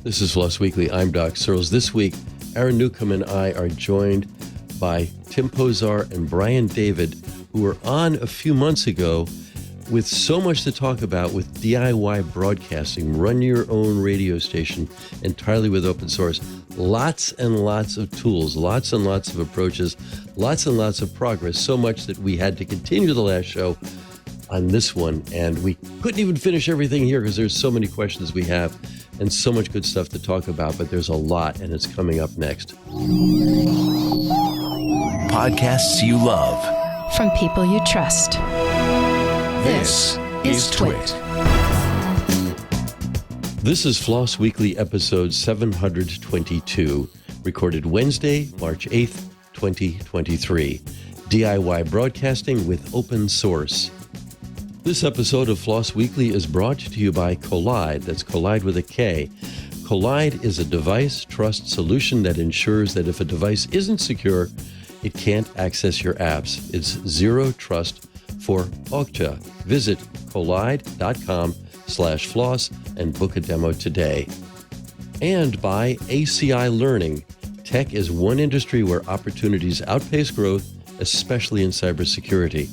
This is FLOSS Weekly. I'm Doc Searls. This week, Aaron Newcomb and I are joined by Tim Pozar and Brian David, who were on a few months ago with so much to talk about with DIY broadcasting. Run your own radio station entirely with open source. Lots and lots of tools, lots and lots of approaches, lots and lots of progress, so much that we had to continue the last show on this one, and we couldn't even finish everything here because there's so many questions we have and so much good stuff to talk about, but there's a lot, and it's coming up next. Podcasts you love. From people you trust. This is TWiT. This is FLOSS Weekly episode 722, recorded Wednesday, March 8th, 2023. DIY broadcasting with open source. This episode of FLOSS Weekly is brought to you by Collide. That's Collide with a K. Collide is a device trust solution that ensures that if a device isn't secure, it can't access your apps. It's zero trust for Okta. Visit collide.com/floss and book a demo today. And by ACI Learning. Tech is one industry where opportunities outpace growth, especially in cybersecurity.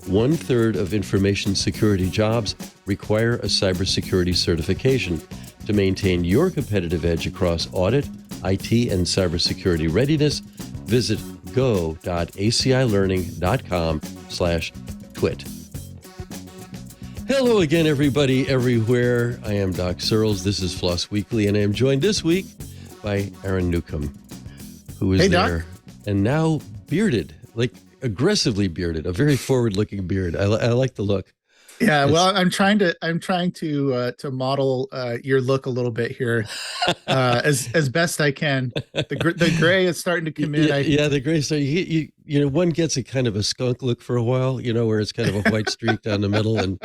1/3 of information security jobs require a cybersecurity certification. To maintain your competitive edge across audit, IT, and cybersecurity readiness, visit go.acilearning.com/twit. Hello again, everybody, everywhere. I am Doc Searls. This is FLOSS Weekly, and I am joined this week by Aaron Newcomb, who is there Doc. and now bearded, like aggressively bearded, a very forward-looking beard. I like the look. Yeah, well, I'm trying to model your look a little bit here, as best I can. The gray is starting to come in. Yeah, the gray. So you know, one gets a kind of a skunk look for a while, you know, where it's kind of a white streak down the middle and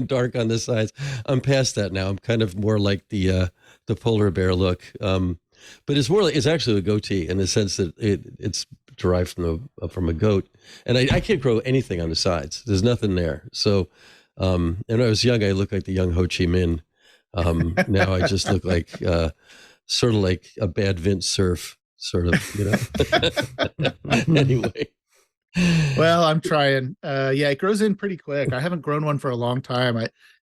dark on the sides. I'm past that now. I'm kind of more like the polar bear look. But it's actually a goatee in the sense that it's derived from a goat, and I can't grow anything on the sides. There's nothing there. So, and when I was young, I looked like the young Ho Chi Minh. Now I just look like sort of like a bad Vince Cerf, sort of, you know. Anyway. Well, I'm trying. Yeah, it grows in pretty quick. I haven't grown one for a long time.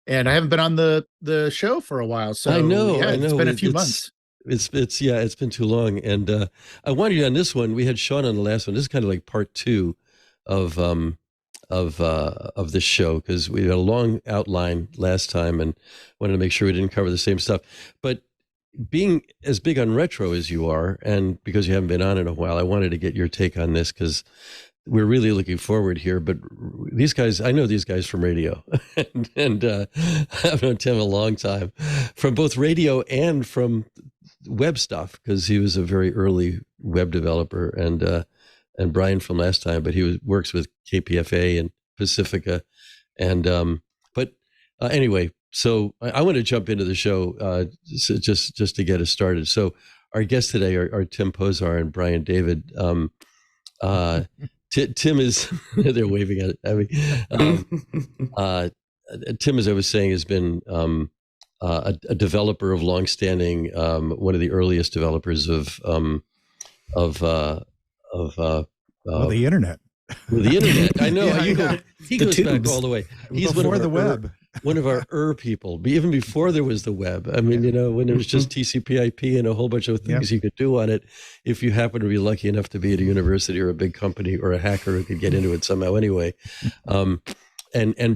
And I haven't been on the show for a while. So I know. It's been a few months. It's been too long, and I wanted you on this one. We had Sean on the last one. This is kind of like part 2 of this show, because we had a long outline last time and wanted to make sure we didn't cover the same stuff. But being as big on retro as you are, and because you haven't been on in a while, I wanted to get your take on this, because we're really looking forward here. But these guys, I know these guys from radio, and I've known Tim a long time from both radio and from web stuff, because he was a very early web developer, and Brian from last time, but he works with KPFA and Pacifica, and anyway, so I want to jump into the show just to get us started. So our guests today are Tim Pozar and Brian David. Tim is they're waving at me. Tim, as I was saying, has been a developer of longstanding, one of the earliest developers of the internet. The internet. I know. He goes back all the way. He's before the web. One of our people, even before there was the web. I mean, you know, when there was just TCP/IP and a whole bunch of things you could do on it, if you happen to be lucky enough to be at a university or a big company or a hacker who could get into it somehow anyway. And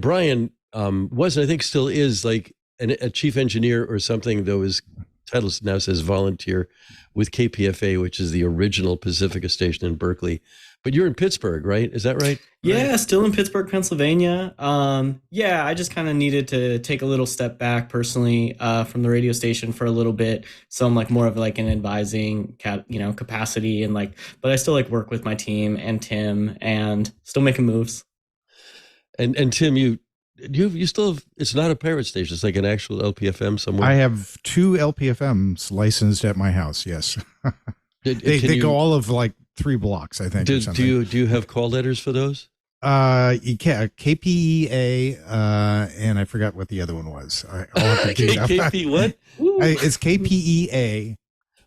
Brian was, I think still is, like a chief engineer or something, though his title now says volunteer with KPFA, which is the original Pacifica station in Berkeley. But you're in Pittsburgh, right? Is that right? Yeah, still in Pittsburgh, Pennsylvania. I just kind of needed to take a little step back personally from the radio station for a little bit. So I'm like more of like an advising capacity, and but I still work with my team and Tim and still making moves. And Tim, you still have, it's not a pirate station, it's like an actual LPFM somewhere. I have 2 LPFMs licensed at my house. Yes. They go all of 3 blocks, I think. Do you have call letters for those? You can KPEA, and I forgot what the other one was. I'll have to dig it up. KP what? It's KPEA.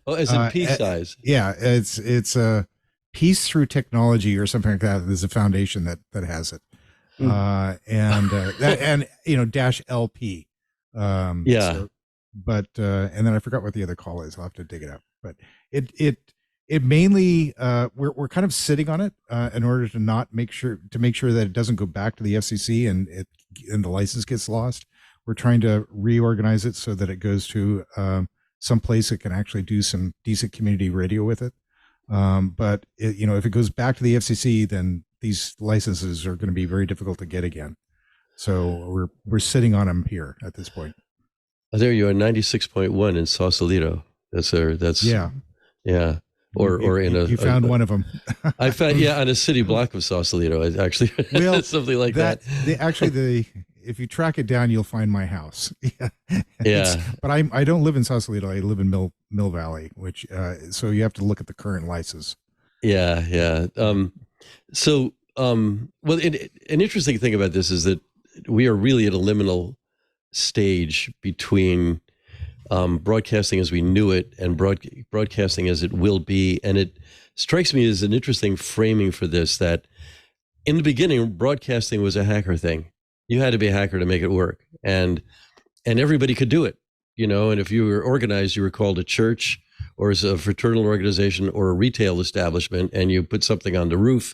Oh, as in P size. Yeah, it's a Peace Through Technology or something like that. There's a foundation that has it, and dash LP. Yeah. But and then I forgot what the other call is. I'll have to dig it up. But it mainly we're kind of sitting on it in order to make sure that it doesn't go back to the FCC and the license gets lost. We're trying to reorganize it so that it goes to some place that can actually do some decent community radio with it. But if it goes back to the FCC, then these licenses are going to be very difficult to get again. So we're sitting on them here at this point. Oh, there you are, 96.1 in Sausalito. That's yeah. Or you found one of them. I found on a city block of Sausalito. I actually something like that. If you track it down, you'll find my house. Yeah. But I don't live in Sausalito. I live in Mill Valley, which so you have to look at the current license. Yeah. Well, an interesting thing about this is that we are really at a liminal stage between broadcasting as we knew it and broadcasting as it will be. And it strikes me as an interesting framing for this, that in the beginning, broadcasting was a hacker thing. You had to be a hacker to make it work. And everybody could do it, and if you were organized, you were called a church or as a fraternal organization or a retail establishment, and you put something on the roof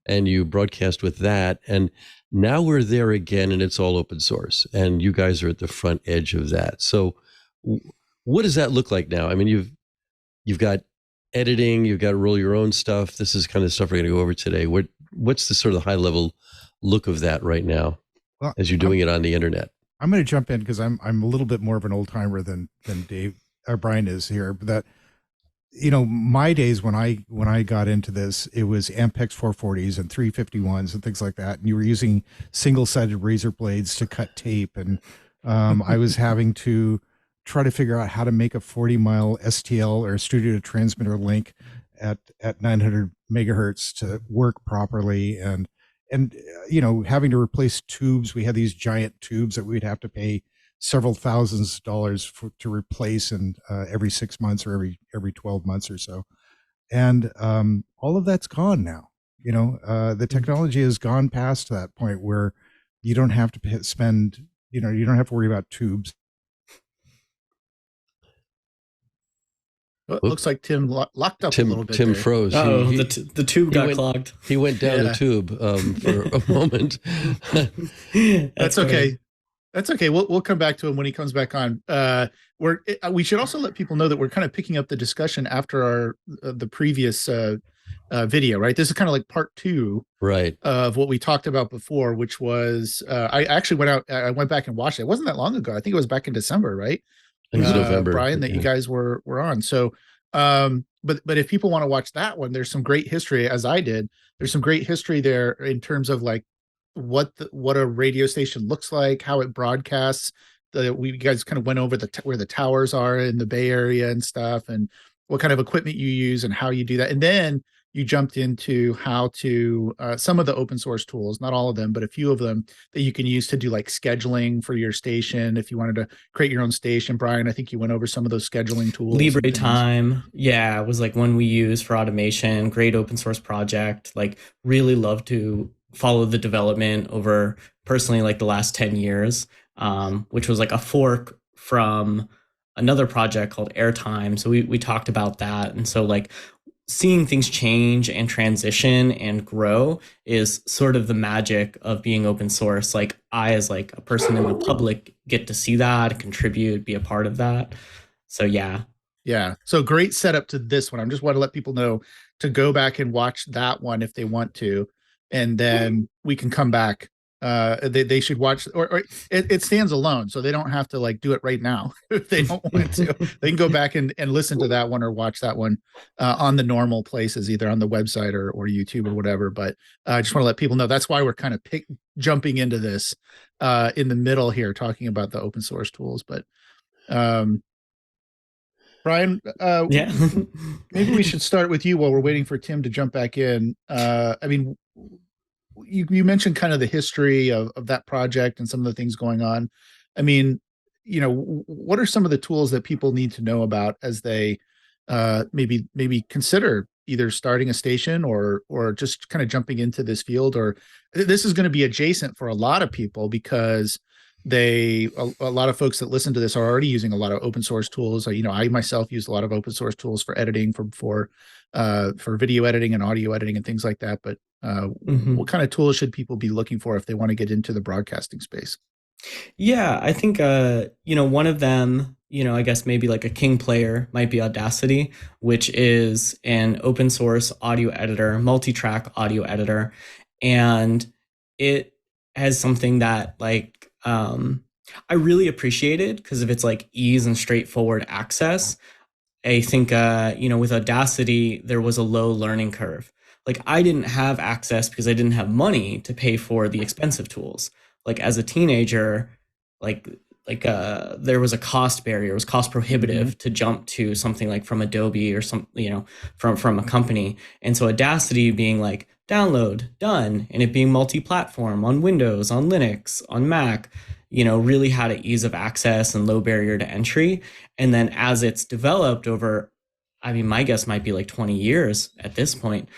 and you broadcast with that. And now we're there again, and it's all open source. And you guys are at the front edge of that. So what does that look like now? I mean, you've got editing, you've got to roll your own stuff. This is kind of stuff we're going to go over today. What's the sort of high level look of that right now as you're doing it on the internet? I'm going to jump in because I'm a little bit more of an old timer than Dave or Brian is here. But that, my days when I got into this, it was Ampex 440s and 351s and things like that. And you were using single-sided razor blades to cut tape. And I was having to try to figure out how to make a 40-mile STL or studio to transmitter link at 900 megahertz to work properly. And having to replace tubes. We had these giant tubes that we'd have to pay several thousands of dollars to replace, and every 6 months or every 12 months or so. And all of that's gone now. The technology has gone past that point where you don't have to spend, you don't have to worry about tubes. Well, it looks like Tim locked up a little bit. Tim there. froze. Oh, the tube got clogged. He went down the tube for a moment. That's okay. That's okay. We'll come back to him when he comes back on. We should also let people know that we're kind of picking up the discussion after the previous video, right? This is kind of like part 2, right, of what we talked about before, which was I actually went back and watched it. It wasn't that long ago. I think it was back in December, right? It was November, Brian, that you guys were on. So, but if people want to watch that one, there's some great history, as I did. There's some great history there in terms of like what a radio station looks like, how it broadcasts. We guys kind of went over where the towers are in the Bay Area and stuff, and what kind of equipment you use and how you do that. And then you jumped into how to some of the open source tools, not all of them, but a few of them that you can use to do like scheduling for your station. If you wanted to create your own station, Brian, I think you went over some of those scheduling tools. Libre Time. Yeah, it was like one we use for automation. Great open source project. Like really love to follow the development over personally like the last 10 years, which was like a fork from another project called Airtime. So we talked about that. And so like seeing things change and transition and grow is sort of the magic of being open source. Like I, as like a person in the public, get to see that, contribute, be a part of that. So yeah. So great setup to this one. I just want to let people know to go back and watch that one if they want to, and then we can come back. They should watch, or it stands alone, so they don't have to like do it right now if they don't want to. They can go back and listen to that one or watch that one on the normal places, either on the website or YouTube or whatever. But I just want to let people know that's why we're kind of jumping into this in the middle here, talking about the open source tools. But Brian, maybe we should start with you while we're waiting for Tim to jump back in. I mean, you mentioned kind of the history of that project and some of the things going on. I mean, what are some of the tools that people need to know about as they maybe consider either starting a station or just kind of jumping into this field? Or this is going to be adjacent for a lot of people because a lot of folks that listen to this are already using a lot of open source tools. I myself use a lot of open source tools for editing, for video editing and audio editing and things like that. But what kind of tools should people be looking for if they want to get into the broadcasting space? Yeah, I think one of them, I guess maybe like a king player might be Audacity, which is an open source audio editor, multi-track audio editor. And it has something that I really appreciated because of its like ease and straightforward access. I think, with Audacity, there was a low learning curve. Like I didn't have access because I didn't have money to pay for the expensive tools. Like as a teenager, there was a cost barrier. It was cost prohibitive to jump to something like from Adobe or from a company. And so Audacity being like download, done, and it being multi-platform on Windows, on Linux, on Mac, really had an ease of access and low barrier to entry. And then as it's developed over, my guess might be like 20 years at this point,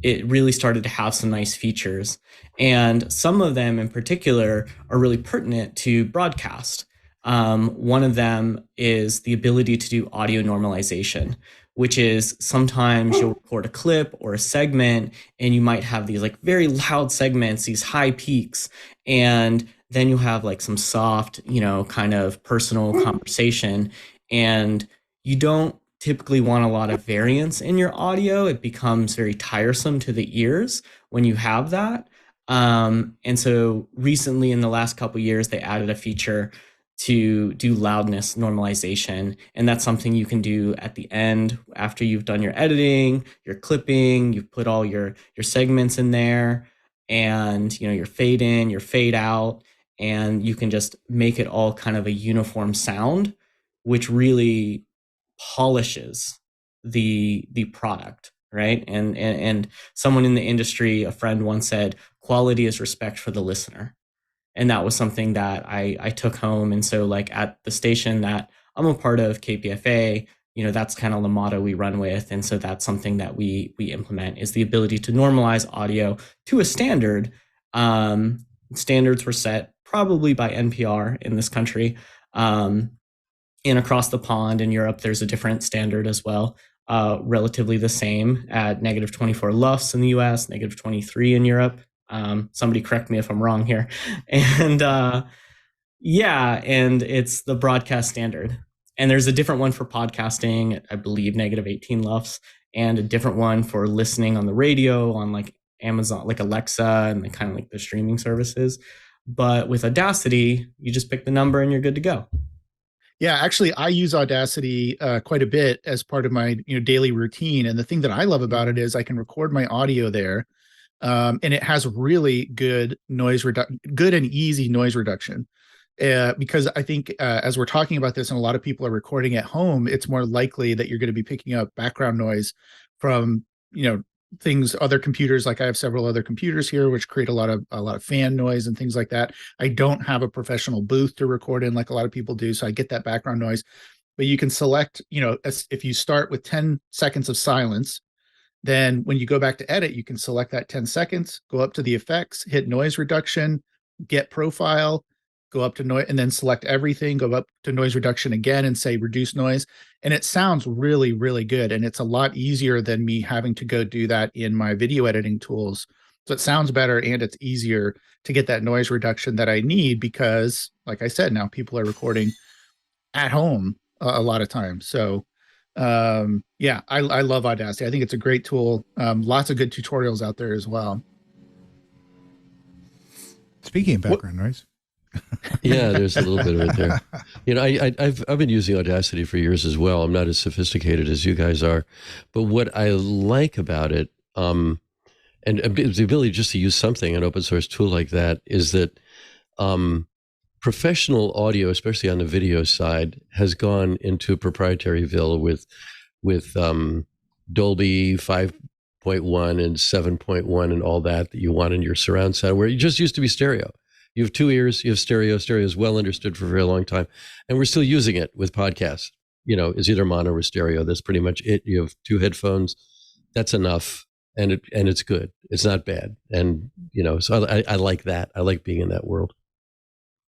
it really started to have some nice features. And some of them in particular are really pertinent to broadcast. One of them is the ability to do audio normalization, which is sometimes you'll record a clip or a segment and you might have these like very loud segments, these high peaks, and then you'll have like some soft, kind of personal conversation, and you don't typically want a lot of variance in your audio. It becomes very tiresome to the ears when you have that. And so recently in the last couple of years, they added a feature to do loudness normalization. And that's something you can do at the end after you've done your editing, your clipping, you've put all your segments in there, and your fade in, your fade out, and you can just make it all kind of a uniform sound, which really polishes the product, right? And someone in the industry, a friend once said, quality is respect for the listener. And that was something that I took home. And so like at the station that I'm a part of, KPFA, that's kind of the motto we run with. And so that's something that we implement, is the ability to normalize audio to a standard. Standards were set probably by NPR in this country. And across the pond in Europe, there's a different standard as well, relatively the same at -24 LUFS in the US, -23 in Europe. Somebody correct me if I'm wrong here. And and it's the broadcast standard. And there's a different one for podcasting, I believe -18 LUFS, and a different one for listening on the radio on like Amazon, like Alexa, and then kind of like the streaming services. But with Audacity, you just pick the number and you're good to go. Yeah, actually, I use Audacity quite a bit as part of my daily routine. And the thing that I love about it is I can record my audio there, and it has really good good and easy noise reduction. Because I think as we're talking about this, and a lot of people are recording at home, it's more likely that you're going to be picking up background noise from things, other computers. Like I have several other computers here which create a lot of fan noise and things like that. I don't have a professional booth to record in like a lot of people do, so I get that background noise. But you can select, if you start with 10 seconds of silence, then when you go back to edit, you can select that 10 seconds, go up to the effects, hit noise reduction, get profile, go up to noise, and then select everything, go up to noise reduction again and say reduce noise. And it sounds really, really good. And it's a lot easier than me having to go do that in my video editing tools. So it sounds better and it's easier to get that noise reduction that I need because, like I said, now people are recording at home a lot of times. So I love Audacity. I think it's a great tool. Lots of good tutorials out there as well. Speaking of background noise. Yeah, there's a little bit of it there. I've been using Audacity for years as well. I'm not as sophisticated as you guys are, but what I like about it, and the ability just to use something, an open source tool like that, is that professional audio, especially on the video side, has gone into Proprietaryville with Dolby 5.1 and 7.1 and all that you want in your surround sound, where it just used to be stereo. You have two ears, you have stereo. Stereo is well understood for a very long time. And we're still using it with podcasts. It's either mono or stereo. That's pretty much it. You have two headphones. That's enough. And it's good. It's not bad. And, so I like that. I like being in that world.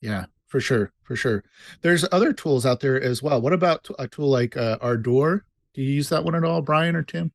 Yeah, for sure. For sure. There's other tools out there as well. What about a tool like Ardor? Do you use that one at all, Brian or Tim?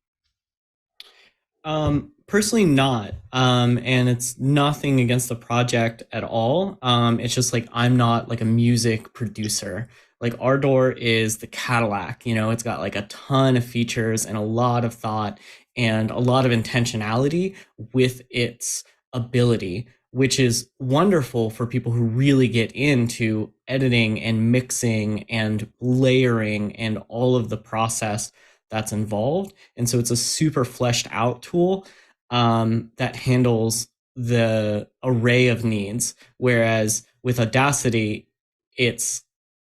Personally not. And it's nothing against the project at all. It's just like, I'm not like a music producer. Like Ardor is the Cadillac, it's got like a ton of features and a lot of thought and a lot of intentionality with its ability, which is wonderful for people who really get into editing and mixing and layering and all of the process that's involved. And so it's a super fleshed out tool that handles the array of needs. Whereas with Audacity, it's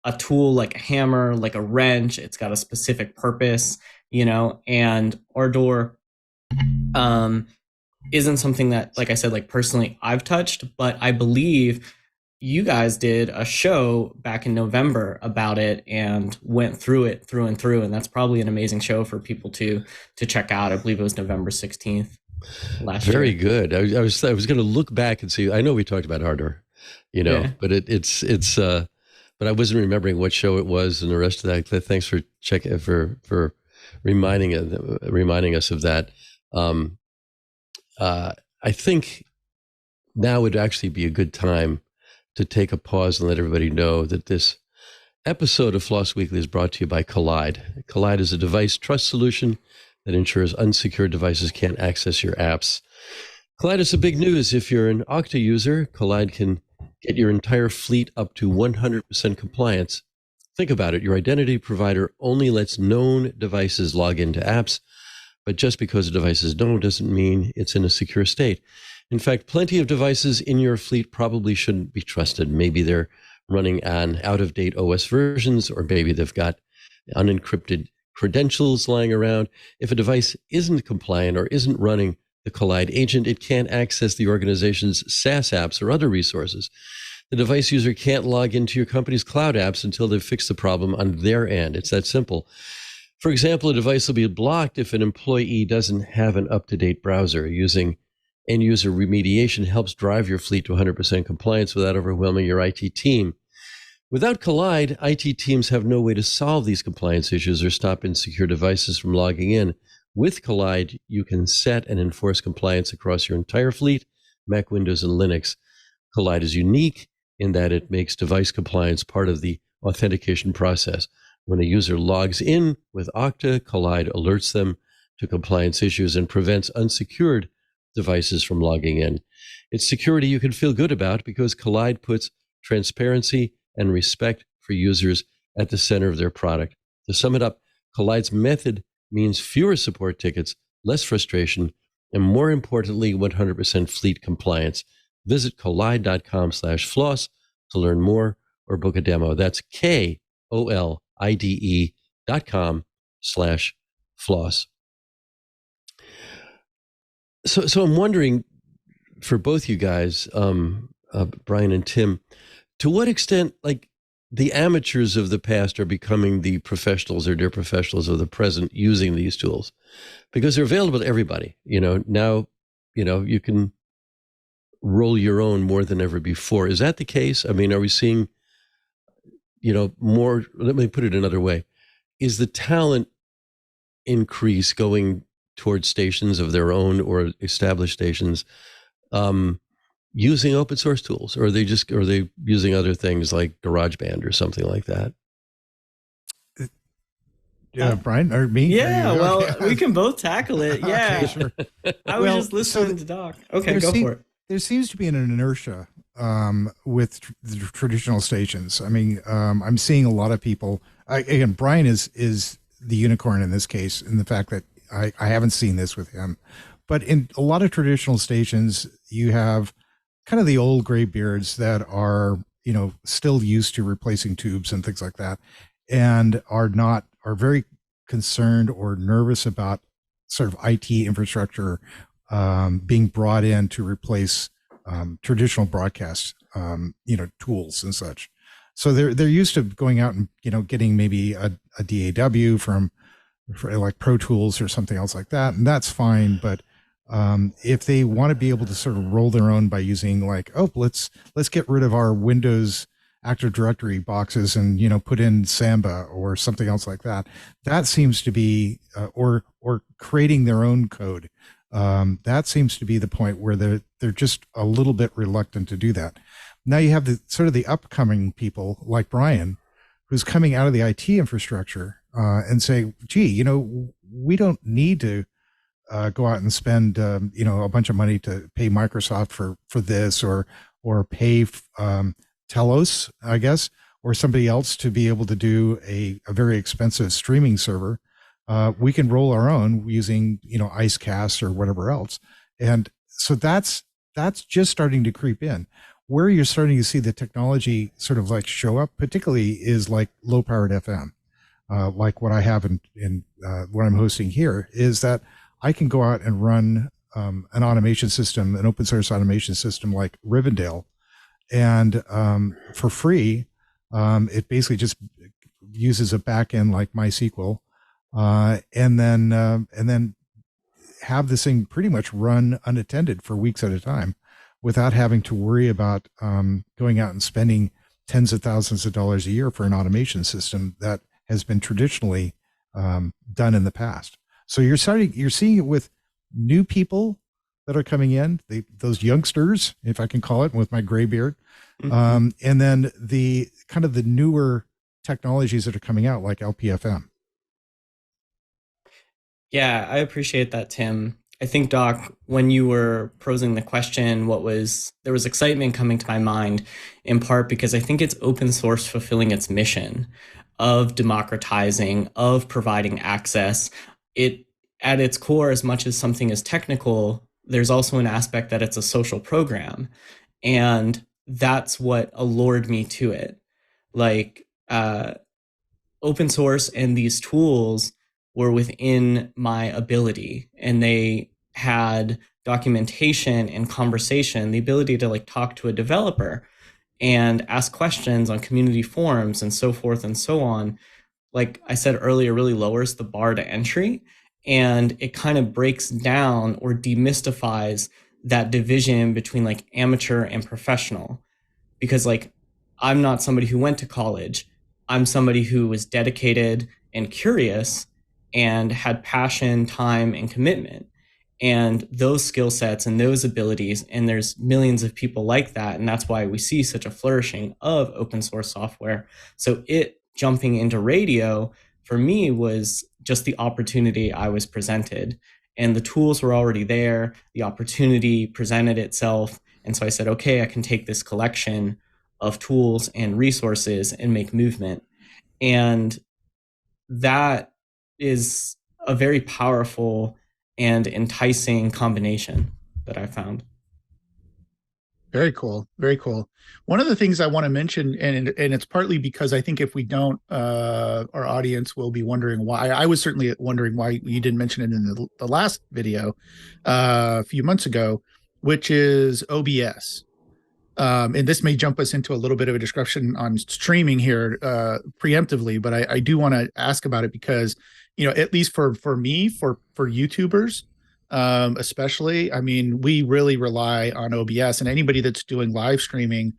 a tool like a hammer, like a wrench. It's got a specific purpose, and Ardor isn't something that, like I said, like personally I've touched, but I believe you guys did a show back in November about it and went through it through and through. And that's probably an amazing show for people to check out. I believe it was November 16th last year. Very good. I was going to look back and see. I know we talked about Ardor, but it's but I wasn't remembering what show it was and the rest of that. Thanks for checking, for reminding us of that. I think now would actually be a good time to take a pause and let everybody know that this episode of Floss Weekly is brought to you by Collide. Collide is a device trust solution that ensures unsecured devices can't access your apps. Collide is some big news. If you're an Okta user, Collide can get your entire fleet up to 100% compliance. Think about it. Your identity provider only lets known devices log into apps, but just because a device is known doesn't mean it's in a secure state. In fact, plenty of devices in your fleet probably shouldn't be trusted. Maybe they're running on out-of-date OS versions, or maybe they've got unencrypted credentials lying around. If a device isn't compliant or isn't running the Collide agent, it can't access the organization's SaaS apps or other resources. The device user can't log into your company's cloud apps until they've fixed the problem on their end. It's that simple. For example, a device will be blocked if an employee doesn't have an up-to-date browser. Using end-user remediation helps drive your fleet to 100% compliance without overwhelming your IT team. Without Collide, IT teams have no way to solve these compliance issues or stop insecure devices from logging in. With Collide, you can set and enforce compliance across your entire fleet, Mac, Windows, and Linux. Collide is unique in that it makes device compliance part of the authentication process. When a user logs in with Okta, Collide alerts them to compliance issues and prevents unsecured devices from logging in. It's security you can feel good about because Collide puts transparency and respect for users at the center of their product. To sum it up, Collide's method means fewer support tickets, less frustration, and more importantly, 100% fleet compliance. Visit collide.com/floss to learn more or book a demo. That's KOLIDE.com/floss. So I'm wondering, for both you guys, Brian and Tim, to what extent, like, the amateurs of the past are becoming the professionals or near professionals of the present using these tools, because they're available to everybody. Now, you can roll your own more than ever before. Is that the case? I mean, are we seeing, more? Let me put it another way. Is the talent increase going towards stations of their own or established stations using open source tools, or are they using other things like GarageBand or something like that? Brian or me? Yeah, well, okay? we can both tackle it. Yeah, Okay, sure. I was just listening to Doc. Okay, go for it. There seems to be an inertia with the traditional stations. I mean, I'm seeing a lot of people. Again, Brian is the unicorn in this case, in the fact that I haven't seen this with him. But in a lot of traditional stations, you have kind of the old gray beards that are, still used to replacing tubes and things like that, and are very concerned or nervous about sort of IT infrastructure being brought in to replace traditional broadcast, tools and such. So they're used to going out and, getting maybe a DAW for like Pro Tools or something else like that. And that's fine. But if they want to be able to sort of roll their own by using like, let's get rid of our Windows Active Directory boxes and, put in Samba or something else like that. That seems to be, or creating their own code. That seems to be the point where they're just a little bit reluctant to do that. Now you have the sort of the upcoming people like Brian, who's coming out of the IT infrastructure and say, gee, we don't need to go out and spend, a bunch of money to pay Microsoft for this or pay Telos, I guess, or somebody else to be able to do a very expensive streaming server. We can roll our own using, IceCast or whatever else. And so that's just starting to creep in. Where you're starting to see the technology sort of like show up, particularly is like low powered FM, like what I have in what I'm hosting here, is that I can go out and run an automation system, an open source automation system like Rivendell, and for free. It basically just uses a backend like MySQL, and then have this thing pretty much run unattended for weeks at a time without having to worry about going out and spending tens of thousands of dollars a year for an automation system that has been traditionally done in the past. So you're seeing it with new people that are coming in, those youngsters, if I can call it, with my gray beard. And then the kind of the newer technologies that are coming out like LPFM. Yeah, I appreciate that, Tim. I think, Doc, when you were posing the question, there was excitement coming to my mind, in part because I think it's open source fulfilling its mission of democratizing, of providing access. It, at its core, as much as something is technical, there's also an aspect that it's a social program. And that's what allured me to it. Like, open source and these tools were within my ability, and they had documentation and conversation, the ability to like talk to a developer and ask questions on community forums and so forth and so on. Like I said earlier, really lowers the bar to entry, and it kind of breaks down or demystifies that division between like amateur and professional. Because like, I'm not somebody who went to college. I'm somebody who was dedicated and curious and had passion, time, and commitment. And those skill sets and those abilities, and there's millions of people like that. And that's why we see such a flourishing of open source software. So it jumping into radio for me was just the opportunity I was presented. And the tools were already there. The opportunity presented itself. And so I said, okay, I can take this collection of tools and resources and make movement. And that is a very powerful and enticing combination that I found. Very cool. Very cool. One of the things I want to mention, and it's partly because I think if we don't, our audience will be wondering why. I was certainly wondering why you didn't mention it in the last video a few months ago, which is OBS. And this may jump us into a little bit of a discussion on streaming here preemptively, but I do want to ask about it because, at least for me, for YouTubers, especially, I mean, we really rely on OBS, and anybody that's doing live streaming,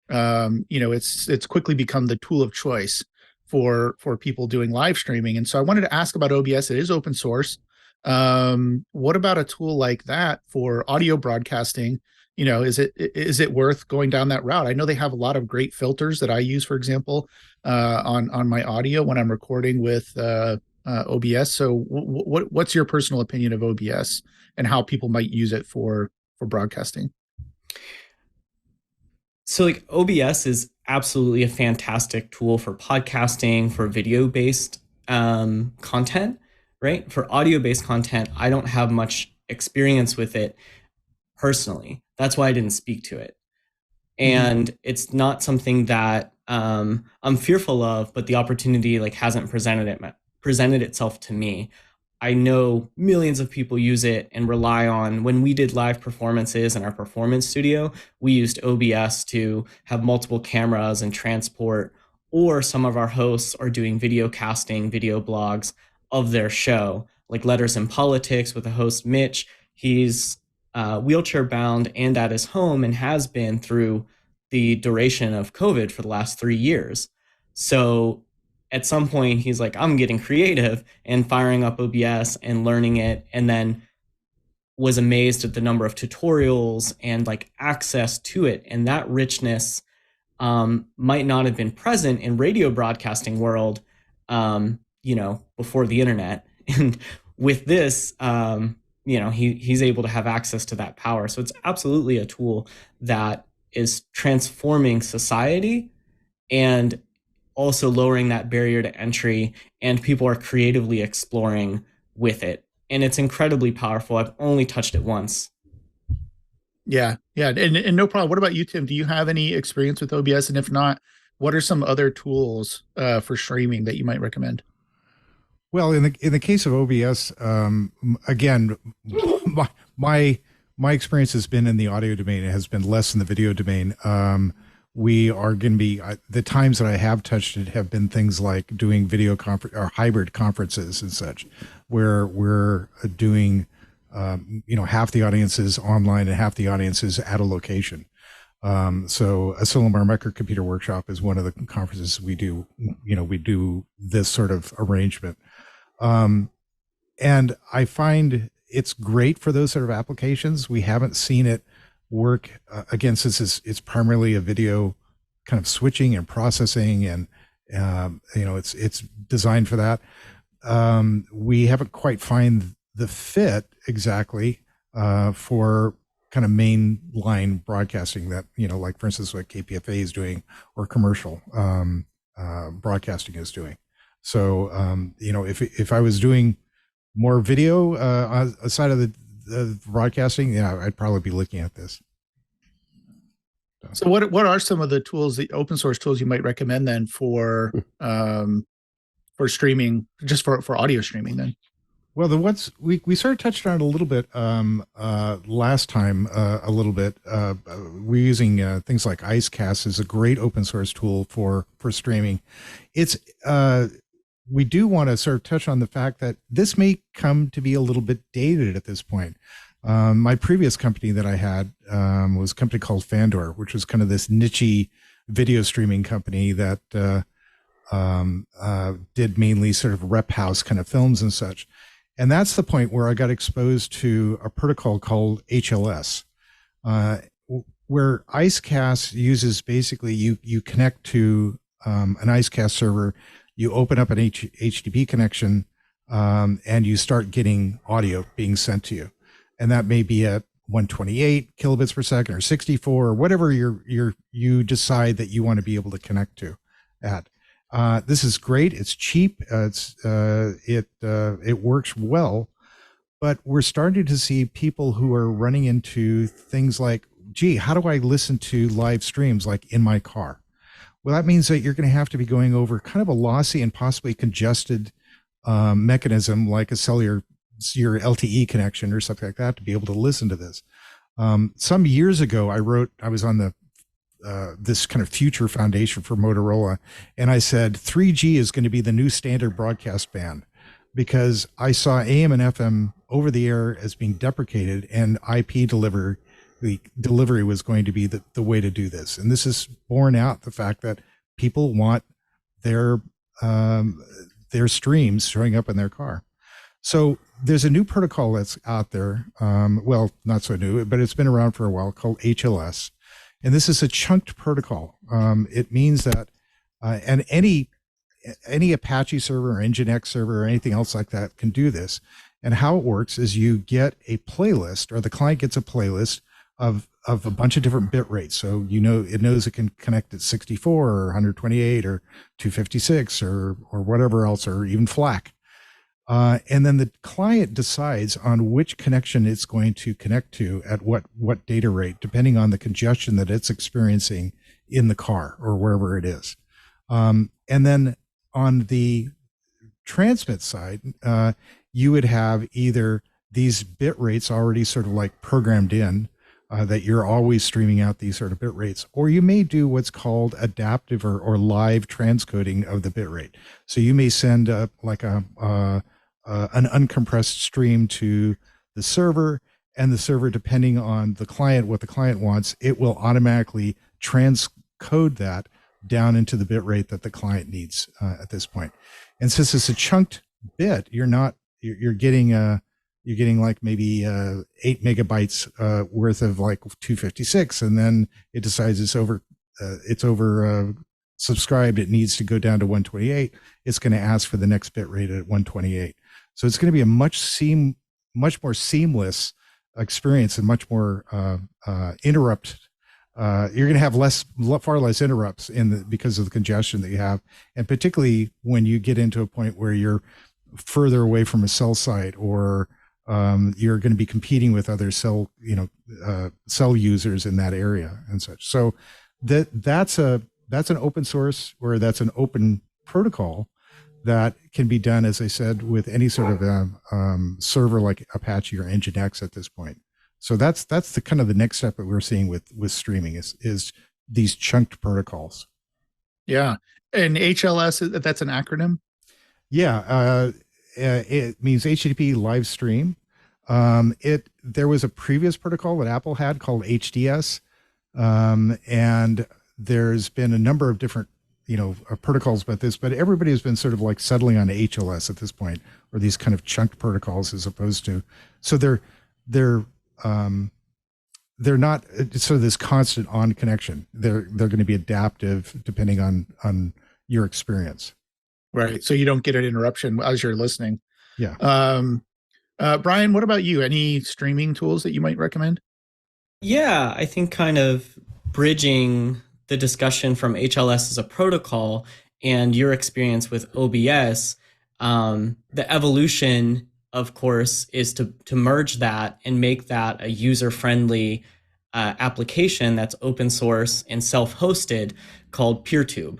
it's quickly become the tool of choice for people doing live streaming. And so I wanted to ask about OBS. It is open source. What about a tool like that for audio broadcasting? Is it worth going down that route? I know they have a lot of great filters that I use, for example, on my audio when I'm recording with OBS. So what's your personal opinion of OBS and how people might use it for broadcasting? So like OBS is absolutely a fantastic tool for podcasting, for video-based content, right? For audio-based content, I don't have much experience with it personally. That's why I didn't speak to it. And it's not something that I'm fearful of, but the opportunity like hasn't presented itself to me. I know millions of people use it and rely on. When we did live performances in our performance studio, we used OBS to have multiple cameras and transport, or some of our hosts are doing video casting, video blogs of their show, like Letters in Politics with the host Mitch. He's wheelchair bound and at his home, and has been through the duration of COVID for the last 3 years. So at some point he's like, I'm getting creative and firing up OBS and learning it, and then was amazed at the number of tutorials and like access to it. And that richness might not have been present in radio broadcasting world, before the internet. And with this, he's able to have access to that power. So it's absolutely a tool that is transforming society and also lowering that barrier to entry, and people are creatively exploring with it. And it's incredibly powerful. I've only touched it once. Yeah. And no problem. What about you, Tim? Do you have any experience with OBS? And if not, what are some other tools for streaming that you might recommend? Well, in the case of OBS, again, my experience has been in the audio domain. It has been less in the video domain. We are going to be, the times that I have touched it have been things like doing video conference or hybrid conferences and such, where we're doing, half the audience is online and half the audience is at a location. So a Solimar Microcomputer Workshop is one of the conferences we do. We do this sort of arrangement. And I find it's great for those sort of applications. We haven't seen it work again, since it's primarily a video kind of switching and processing, and it's designed for that. We haven't quite find the fit exactly for kind of mainline broadcasting that, like for instance what KPFA is doing or commercial broadcasting is doing. So if I was doing more video aside of the broadcasting, I'd probably be looking at this. So what are some of the tools, the open source tools you might recommend then for streaming, just for audio streaming then? Well, the ones we sort of touched on it a little bit last time, a little bit. We're using things like IceCast is a great open source tool for streaming. It's we do want to sort of touch on the fact that this may come to be a little bit dated at this point. My previous company that I had was a company called Fandor, which was kind of this niche video streaming company that did mainly sort of rep house kind of films and such. And that's the point where I got exposed to a protocol called HLS, where IceCast uses basically you connect to an IceCast server, you open up an HTTP connection, and you start getting audio being sent to you. And that may be at 128 kilobits per second or 64 or whatever you decide that you want to be able to connect to at. This is great. It's cheap. It works well, but we're starting to see people who are running into things like, gee, how do I listen to live streams like in my car? Well, that means that you're going to have to be going over kind of a lossy and possibly congested mechanism like a cellular, your LTE connection or something like that to be able to listen to this. Some years ago, I was on the this kind of future foundation for Motorola, and I said 3G is going to be the new standard broadcast band, because I saw AM and FM over the air as being deprecated, and IP delivery was going to be the way to do this. And this is borne out the fact that people want their streams showing up in their car. So there's a new protocol that's out there. Well, not so new, but it's been around for a while, called HLS. And this is a chunked protocol. It means that, and any Apache server or Nginx server or anything else like that can do this. And how it works is you get a playlist, or the client gets a playlist of a bunch of different bit rates. So, it knows it can connect at 64 or 128 or 256 or whatever else, or even FLAC. And then the client decides on which connection it's going to connect to at what data rate, depending on the congestion that it's experiencing in the car or wherever it is. And then on the transmit side, you would have either these bit rates already sort of like programmed in, that you're always streaming out these sort of bit rates, or you may do what's called adaptive or live transcoding of the bit rate. So you may send an uncompressed stream to the server, and the server, depending on the client, what the client wants, it will automatically transcode that down into the bit rate that the client needs at this point. And since it's a chunked bit, you're getting like maybe 8 megabytes worth of like 256, and then it decides it's over subscribed. It needs to go down to 128. It's going to ask for the next bit rate at 128. So it's going to be a much more seamless experience and much more interrupt. You're going to have far less interrupts because of the congestion that you have, and particularly when you get into a point where you're further away from a cell site, or you're going to be competing with other cell users in that area and such. So that's an open source, or that's an open protocol that can be done, as I said, with any sort of server like Apache or Nginx at this point. So that's the kind of the next step that we're seeing with streaming is these chunked protocols. Yeah, and HLS, that's an acronym. Yeah, it means HTTP live stream. There was a previous protocol that Apple had called HDS, and there's been a number of different protocols about this, but everybody has been sort of like settling on HLS at this point, or these kind of chunked protocols, as opposed to, so they're not sort of this constant on connection. They're going to be adaptive depending on your experience. Right. So you don't get an interruption as you're listening. Yeah. Brian, what about you? Any streaming tools that you might recommend? Yeah, I think kind of bridging the discussion from HLS as a protocol and your experience with OBS, the evolution, of course, is to merge that and make that a user-friendly application that's open source and self-hosted called PeerTube.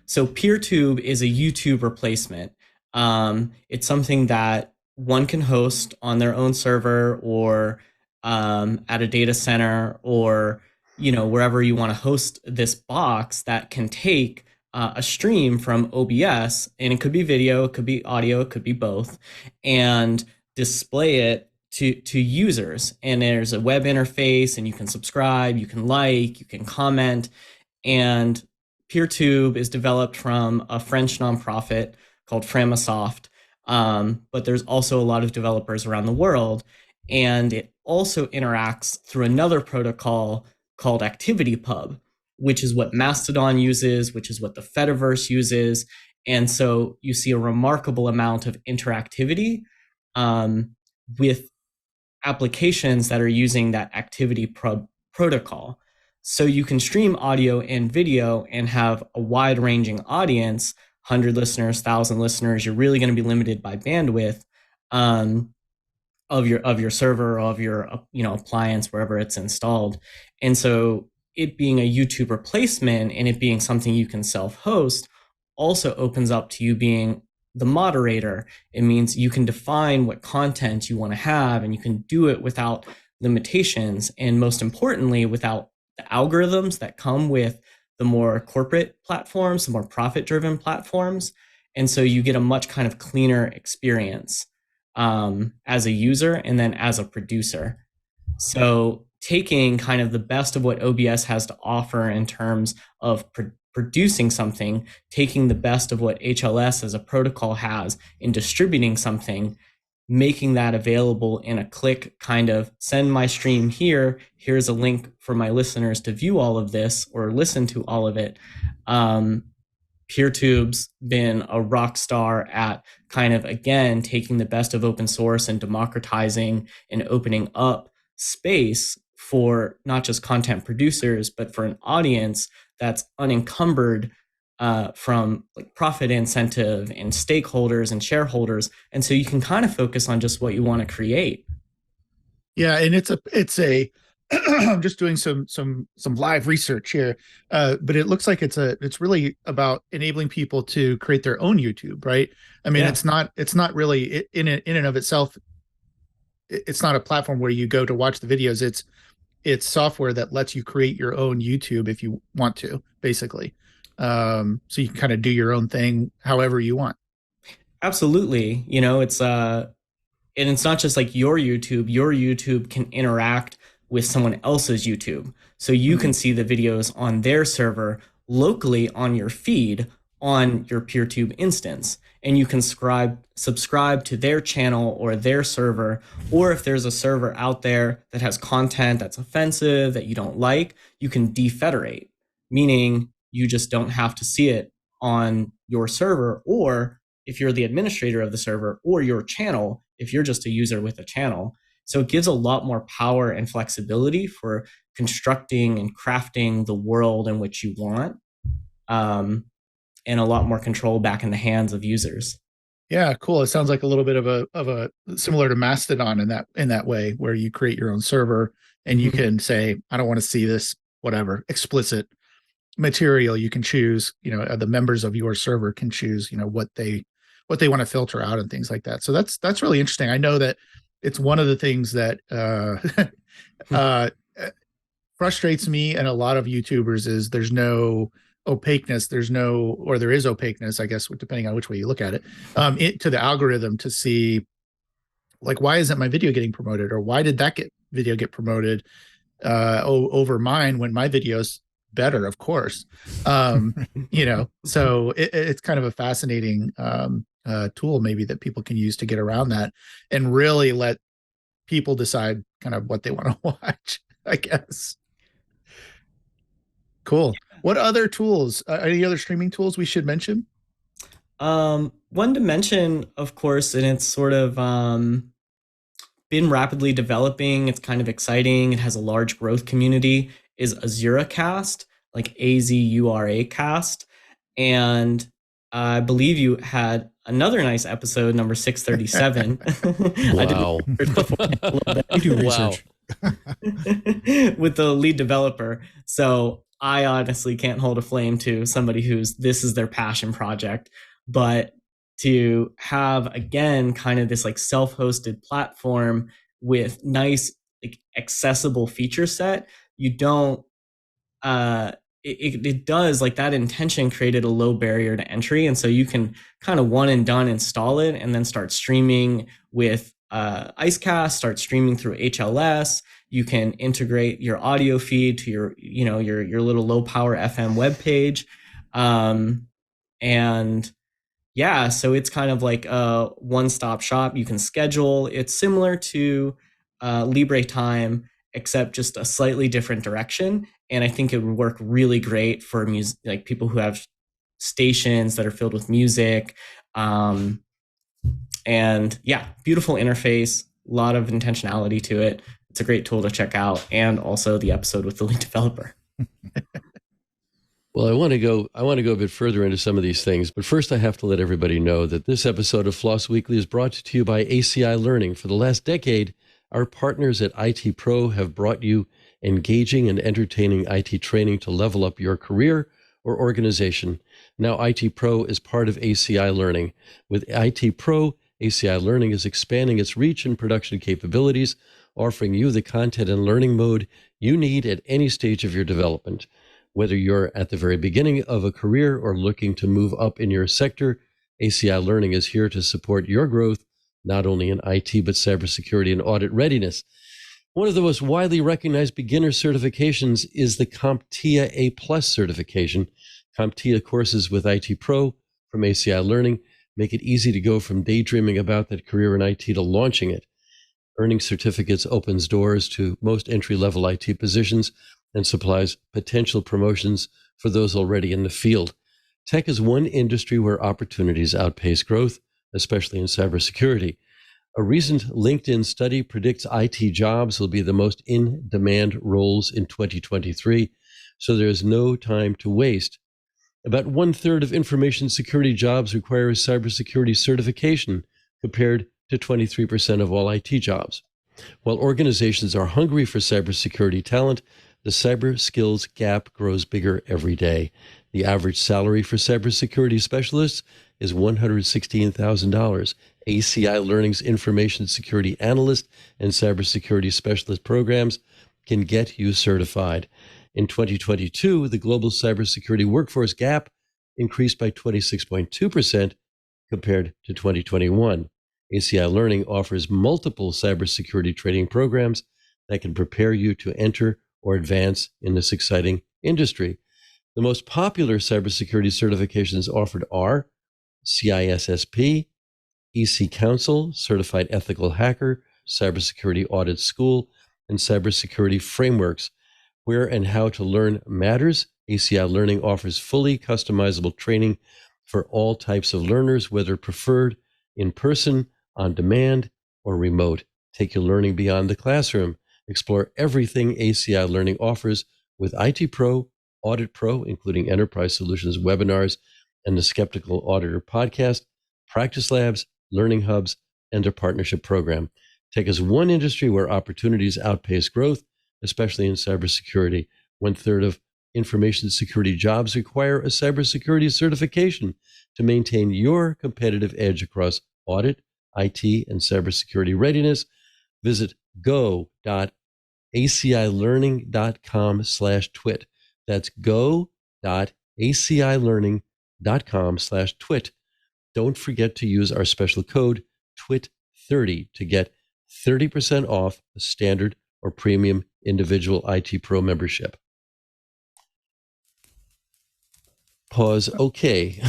So PeerTube is a YouTube replacement. It's something that one can host on their own server, or at a data center, or wherever you want to host this box that can take a stream from OBS, and it could be video, it could be audio, it could be both, and display it to users. And there's a web interface, and you can subscribe, you can like, you can comment. And PeerTube is developed from a French nonprofit called Framasoft, but there's also a lot of developers around the world. And it also interacts through another protocol called ActivityPub, which is what Mastodon uses, which is what the Fediverse uses. And so you see a remarkable amount of interactivity with applications that are using that ActivityPub protocol. So you can stream audio and video and have a wide-ranging audience, 100 listeners, 1,000 listeners. You're really going to be limited by bandwidth of your server, of your appliance, wherever it's installed. And so it being a YouTube replacement and it being something you can self-host also opens up to you being the moderator. It means you can define what content you want to have, and you can do it without limitations, and most importantly, without the algorithms that come with the more corporate platforms, the more profit-driven platforms. And so you get a much kind of cleaner experience as a user and then as a producer. So taking kind of the best of what OBS has to offer in terms of producing something, taking the best of what HLS as a protocol has in distributing something, making that available in a click, kind of send my stream here, here's a link for my listeners to view all of this or listen to all of it. PeerTube's been a rock star at kind of, again, taking the best of open source and democratizing and opening up space for not just content producers, but for an audience that's unencumbered from like profit incentive and stakeholders and shareholders. And so you can kind of focus on just what you want to create. Yeah, and it's a I'm just doing some live research here, but it looks like it's really about enabling people to create their own YouTube, right? I mean, Yeah. it's not really in and of itself. It's not a platform where you go to watch the videos. It's software that lets you create your own YouTube if you want to, basically. So you can kind of do your own thing however you want. Absolutely. It's and it's not just like your YouTube can interact with someone else's YouTube. So you can see the videos on their server locally on your feed on your PeerTube instance. And you can subscribe to their channel or their server. Or if there's a server out there that has content that's offensive that you don't like, you can defederate, meaning you just don't have to see it on your server, or if you're the administrator of the server, or your channel, if you're just a user with a channel. So it gives a lot more power and flexibility for constructing and crafting the world in which you want, and a lot more control back in the hands of users. Yeah, cool. It sounds like a little bit of a similar to Mastodon in that way, where you create your own server and you can say, I don't want to see this, whatever, explicit material. You can choose, the members of your server can choose, what they want to filter out and things like that. So that's really interesting. I know that it's one of the things that frustrates me and a lot of YouTubers is there's no opaqueness. There is opaqueness, I guess, depending on which way you look at it, to the algorithm to see, like, why isn't my video getting promoted, or why did that video get promoted over mine when my video's better, of course. So it's kind of a fascinating tool maybe that people can use to get around that and really let people decide kind of what they want to watch, I guess. Cool. What other tools, any other streaming tools we should mention? One to mention, of course, and it's sort of been rapidly developing, it's kind of exciting, it has a large growth community, is AzuraCast, like AZURA cast. And I believe you had another nice episode, number 637. Wow. You do research. With the lead developer. So I honestly can't hold a flame to somebody this is their passion project. But to have, again, kind of this like self-hosted platform with nice, like, accessible feature set, you don't, it does, like, that intention created a low barrier to entry. And so you can kind of one and done install it and then start streaming with IceCast, start streaming through HLS. You can integrate your audio feed to your little low power FM webpage. And yeah, so it's kind of like a one-stop shop. You can schedule. It's similar to Libre Time, except just a slightly different direction. And I think it would work really great for music, like people who have stations that are filled with music. And yeah, beautiful interface, a lot of intentionality to it. It's a great tool to check out, and also the episode with the lead developer. Well, I want to go a bit further into some of these things, but first I have to let everybody know that this episode of Floss Weekly is brought to you by ACI Learning. For the last decade, our partners at IT Pro have brought you engaging and entertaining IT training to level up your career or organization. Now IT Pro is part of ACI Learning. With IT Pro, ACI Learning is expanding its reach and production capabilities, offering you the content and learning mode you need at any stage of your development. Whether you're at the very beginning of a career or looking to move up in your sector, ACI Learning is here to support your growth, not only in IT, but cybersecurity and audit readiness. One of the most widely recognized beginner certifications is the CompTIA A+ certification. CompTIA courses with IT Pro from ACI Learning make it easy to go from daydreaming about that career in IT to launching it. Earning certificates opens doors to most entry-level IT positions and supplies potential promotions for those already in the field. Tech is one industry where opportunities outpace growth, especially in cybersecurity. A recent LinkedIn study predicts IT jobs will be the most in-demand roles in 2023, so there is no time to waste. About 1/3 of information security jobs require a cybersecurity certification, compared to 23% of all IT jobs. While organizations are hungry for cybersecurity talent, the cyber skills gap grows bigger every day. The average salary for cybersecurity specialists is $116,000. ACI Learning's information security analyst and cybersecurity specialist programs can get you certified. In 2022, the global cybersecurity workforce gap increased by 26.2% compared to 2021. ACI Learning offers multiple cybersecurity training programs that can prepare you to enter or advance in this exciting industry. The most popular cybersecurity certifications offered are CISSP, EC Council, Certified Ethical Hacker, Cybersecurity Audit School, and Cybersecurity Frameworks. Where and how to learn matters. ACI Learning offers fully customizable training for all types of learners, whether preferred in person, on demand, or remote. Take your learning beyond the classroom. Explore everything ACI Learning offers with IT Pro, Audit Pro, including Enterprise Solutions webinars and the Skeptical Auditor podcast, practice labs, learning hubs, and their partnership program. Take us one industry where opportunities outpace growth, especially in cybersecurity. 1/3 of information security jobs require a cybersecurity certification to maintain your competitive edge across audit, IT, and cybersecurity readiness. Visit go.acilearning.com/twit. That's go.acilearning.com/twit. Don't forget to use our special code TWIT30 to get 30% off a standard or premium individual IT Pro membership. Pause. Okay.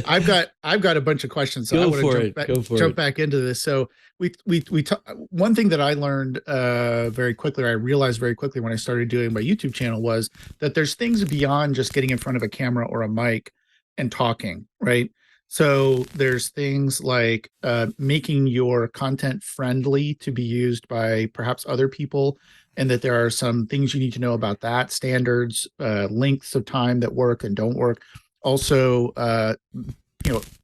I've got a bunch of questions, so I want to jump back into this. So one thing that I learned very quickly, or I realized very quickly when I started doing my YouTube channel, was that there's things beyond just getting in front of a camera or a mic and talking, right? So there's things like making your content friendly to be used by perhaps other people, and that there are some things you need to know about that, standards, lengths of time that work and don't work. Also,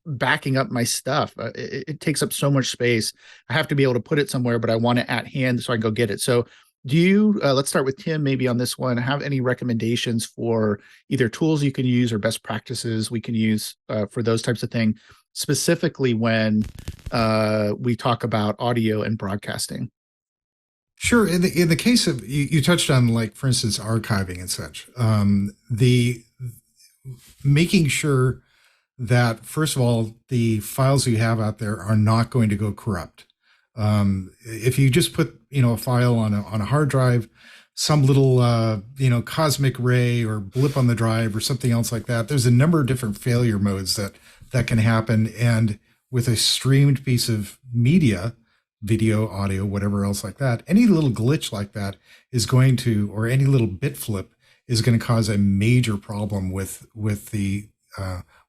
backing up my stuff. It takes up so much space. I have to be able to put it somewhere, but I want it at hand so I can go get it. So do you, let's start with Tim maybe on this one, have any recommendations for either tools you can use or best practices we can use for those types of things, specifically when we talk about audio and broadcasting? Sure. In the case of, you touched on, like, for instance, archiving and such, the making sure that, first of all, the files you have out there are not going to go corrupt. If you just put, a file on a hard drive, some little, cosmic ray or blip on the drive or something else like that, there's a number of different failure modes that can happen. And with a streamed piece of media, video, audio, whatever else like that, any little glitch like that is going to, or any little bit flip is going to cause a major problem with the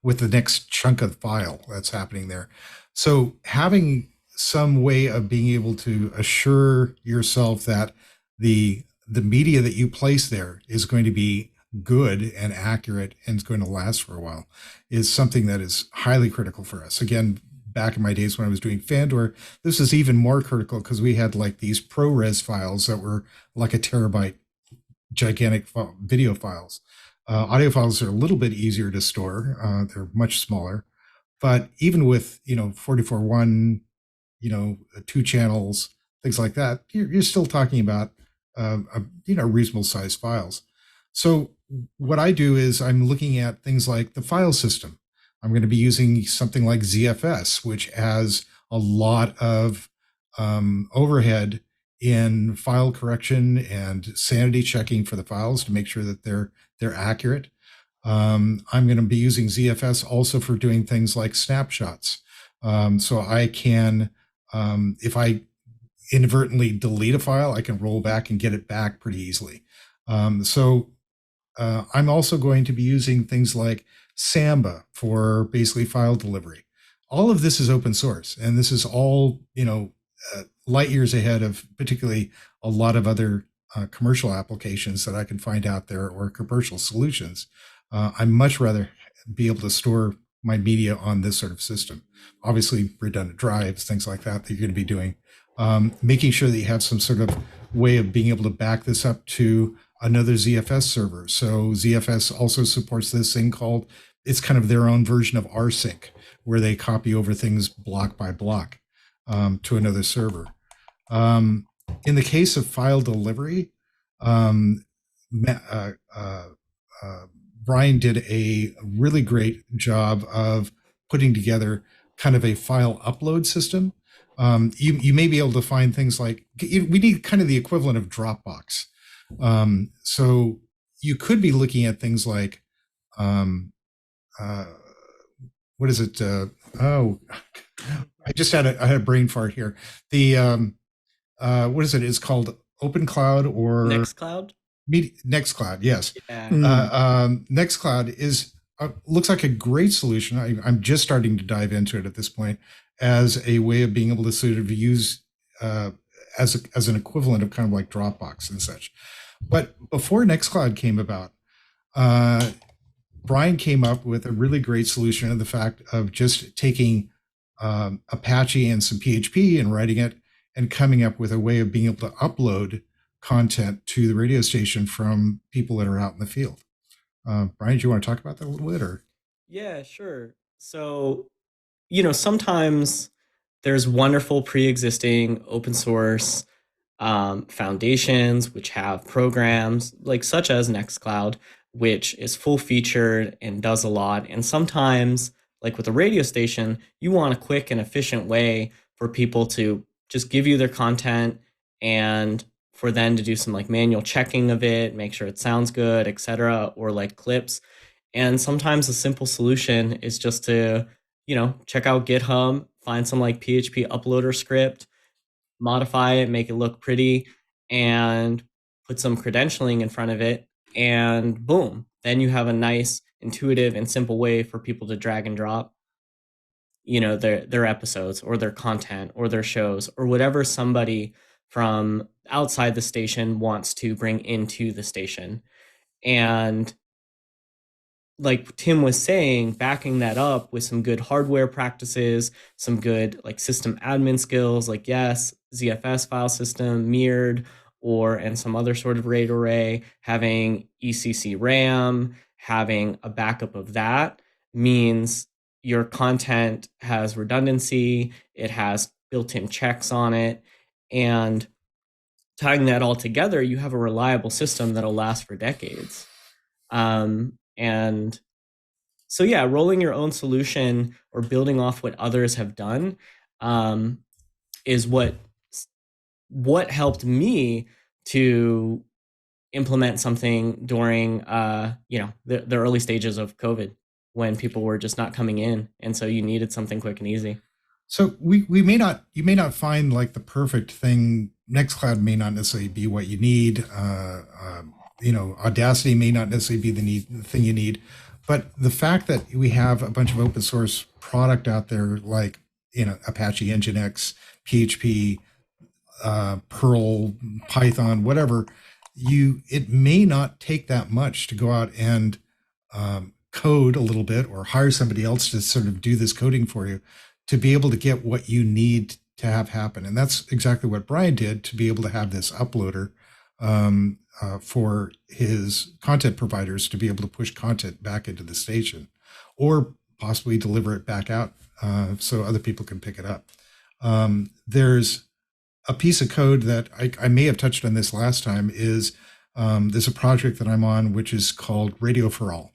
next chunk of file that's happening there. So having some way of being able to assure yourself that the media that you place there is going to be good and accurate and is going to last for a while is something that is highly critical for us. Again, back in my days when I was doing Fandor, this is even more critical because we had like these ProRes files that were like a terabyte gigantic video files. Audio files are a little bit easier to store. They're much smaller, but even with, 44.1, 2 channels, things like that, you're still talking about, reasonable sized files. So what I do is I'm looking at things like the file system. I'm going to be using something like ZFS, which has a lot of overhead in file correction and sanity checking for the files to make sure that they're accurate. I'm going to be using ZFS also for doing things like snapshots. So I can, if I inadvertently delete a file, I can roll back and get it back pretty easily. I'm also going to be using things like Samba for basically file delivery. All of this is open source, and this is all, light years ahead of particularly a lot of other commercial applications that I can find out there or commercial solutions. I'd much rather be able to store my media on this sort of system. Obviously, redundant drives, things like that you're going to be doing. Making sure that you have some sort of way of being able to back this up to another ZFS server. So ZFS also supports this thing called, it's kind of their own version of rsync, where they copy over things block by block to another server. In the case of file delivery, Brian did a really great job of putting together kind of a file upload system. You may be able to find things like, we need kind of the equivalent of Dropbox. So you could be looking at things like, what is it? I had a brain fart here. The, what is it? It's called OpenCloud or Nextcloud. Nextcloud, yes. Yeah. Nextcloud is looks like a great solution. I'm just starting to dive into it at this point as a way of being able to sort of use as an equivalent of kind of like Dropbox and such. But before Nextcloud came about, Brian came up with a really great solution of the fact of just taking Apache and some PHP and writing it and coming up with a way of being able to upload content to the radio station from people that are out in the field. Brian, do you want to talk about that a little bit? Or? Yeah, sure. So, sometimes there's wonderful pre-existing open source foundations which have programs like such as Nextcloud, which is full featured and does a lot. And sometimes, like with a radio station, you want a quick and efficient way for people to just give you their content and for them to do some like manual checking of it, make sure it sounds good, etc., or like clips. And sometimes a simple solution is just to, check out GitHub, find some like PHP uploader script, modify it, make it look pretty, and put some credentialing in front of it, and boom, then you have a nice, intuitive, and simple way for people to drag and drop, their episodes or their content or their shows or whatever somebody from outside the station wants to bring into the station. And like Tim was saying, backing that up with some good hardware practices, some good like system admin skills, like yes, ZFS file system, mirrored, and some other sort of RAID array, having ECC RAM, having a backup of that means your content has redundancy, it has built-in checks on it, and tying that all together, you have a reliable system that'll last for decades. And so, yeah, rolling your own solution or building off what others have done is what helped me to implement something during, the early stages of COVID when people were just not coming in. And so you needed something quick and easy. So you may not find like the perfect thing. Nextcloud may not necessarily be what you need. Audacity may not necessarily be the thing you need, but the fact that we have a bunch of open source product out there, like, Apache Nginx, PHP, Perl, Python, whatever, it may not take that much to go out and code a little bit or hire somebody else to sort of do this coding for you to be able to get what you need to have happen. And that's exactly what Brian did to be able to have this uploader for his content providers to be able to push content back into the station or possibly deliver it back out so other people can pick it up. There's a piece of code that I may have touched on this last time is there's a project that I'm on, which is called Radio for All,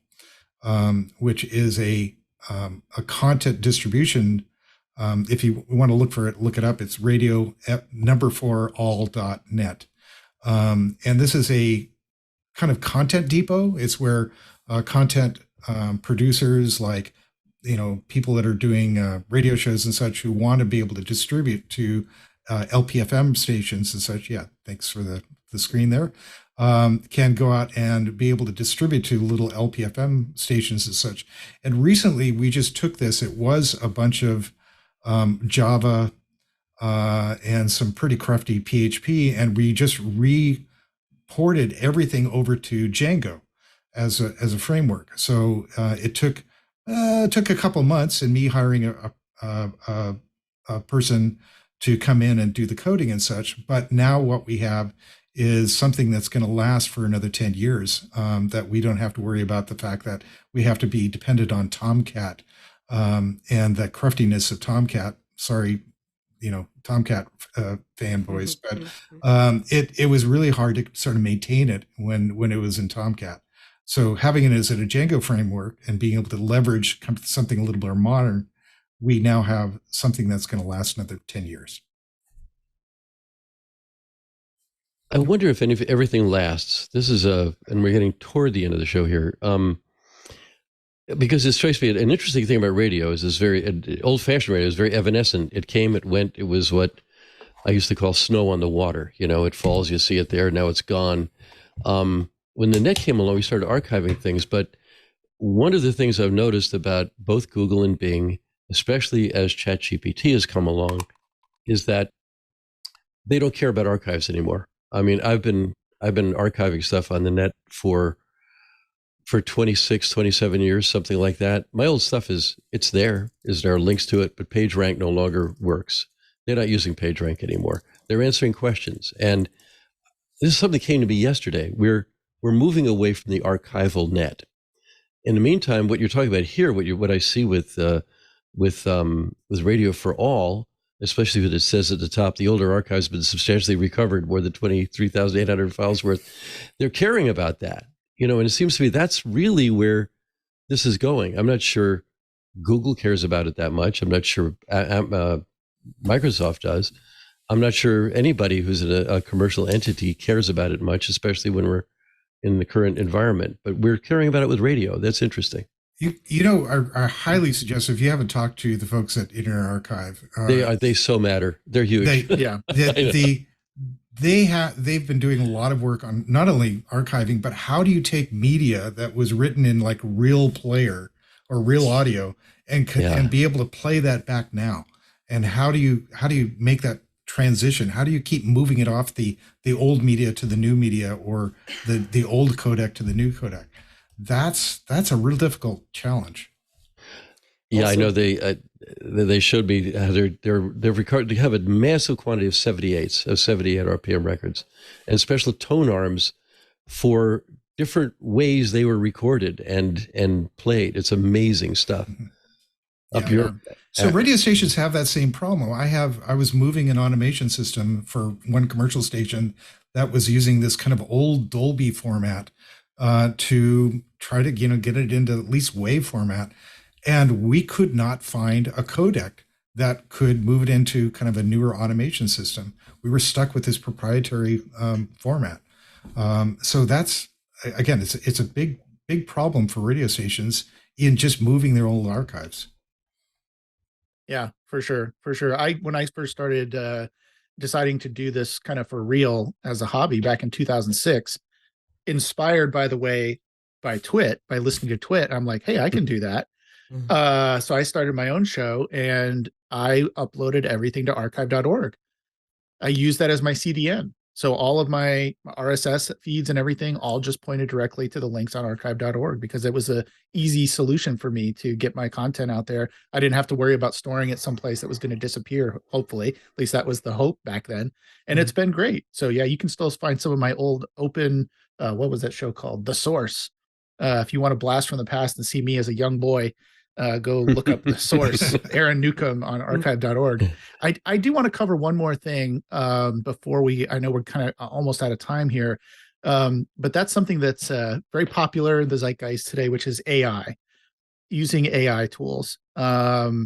which is a content distribution. If you want to look for it, look it up. It's radio4all.net. And this is a kind of content depot. It's where content producers, like, people that are doing radio shows and such, who want to be able to distribute to LPFM stations and such. Yeah, thanks for the screen there. Can go out and be able to distribute to little LPFM stations and such. And recently we just took this. It was a bunch of Java and some pretty crufty PHP, and we just reported everything over to Django as a framework. So it took It took a couple of months and me hiring a person to come in and do the coding and such. But now what we have is something that's going to last for another 10 years, that we don't have to worry about the fact that we have to be dependent on Tomcat, and the cruftiness of Tomcat. Sorry, Tomcat fanboys, but it was really hard to sort of maintain it when it was in Tomcat. So having it as a Django framework and being able to leverage something a little more modern, we now have something that's going to last another 10 years. I wonder if everything lasts. This is and we're getting toward the end of the show here. Because it strikes me, an interesting thing about radio is this very old-fashioned radio is very evanescent. It came, it went. It was what I used to call snow on the water. It falls, you see it there. Now it's gone. When the net came along, we started archiving things. But one of the things I've noticed about both Google and Bing, especially as ChatGPT has come along, is that they don't care about archives anymore. I mean, I've been archiving stuff on the net for 26, 27 years, something like that. My old stuff it's there. There are links to it, but PageRank no longer works. They're not using PageRank anymore. They're answering questions. And this is something that came to me yesterday. We're moving away from the archival net. In the meantime, what you're talking about here, what I see with Radio for All, especially when it says at the top, the older archives have been substantially recovered, more than 23,800 files worth. They're caring about that, and it seems to me that's really where this is going. I'm not sure Google cares about it that much. I'm not sure Microsoft does. I'm not sure anybody who's a commercial entity cares about it much, especially when we're in the current environment. But we're caring about it with radio. That's interesting. I highly suggest, if you haven't talked to the folks at Internet Archive, they so matter. They're huge. They've been doing a lot of work on not only archiving, but how do you take media that was written in like real player or real audio and be able to play that back now? And how do you make that transition? How do you keep moving it off the old media to the new media, or the old codec to the new codec? That's a real difficult challenge. Yeah, also, I know they showed me they've recorded. They have a massive quantity of 78 RPM records, and special tone arms for different ways they were recorded and played. It's amazing stuff. So radio stations have that same problem. I was moving an automation system for one commercial station that was using this kind of old Dolby format to try to get it into at least WAV format, and we could not find a codec that could move it into kind of a newer automation system. We were stuck with this proprietary format. So that's, again, it's a big problem for radio stations in just moving their old archives. Yeah, for sure. When I first started deciding to do this kind of for real as a hobby back in 2006, inspired by TWiT, by listening to TWiT, I'm like, hey, I can do that. So I started my own show and I uploaded everything to archive.org. I used that as my CDN. So all of my RSS feeds and everything all just pointed directly to the links on archive.org, because it was a easy solution for me to get my content out there. I didn't have to worry about storing it someplace that was going to disappear, hopefully. At least that was the hope back then. And it's been great. So yeah, you can still find some of my old open, what was that show called? The Source. If you want to blast from the past and see me as a young boy, go look up The Source, Aaron Newcomb on archive.org. I do want to cover one more thing before I know we're kind of almost out of time here. But that's something that's very popular in the zeitgeist today, which is AI, using AI tools. Have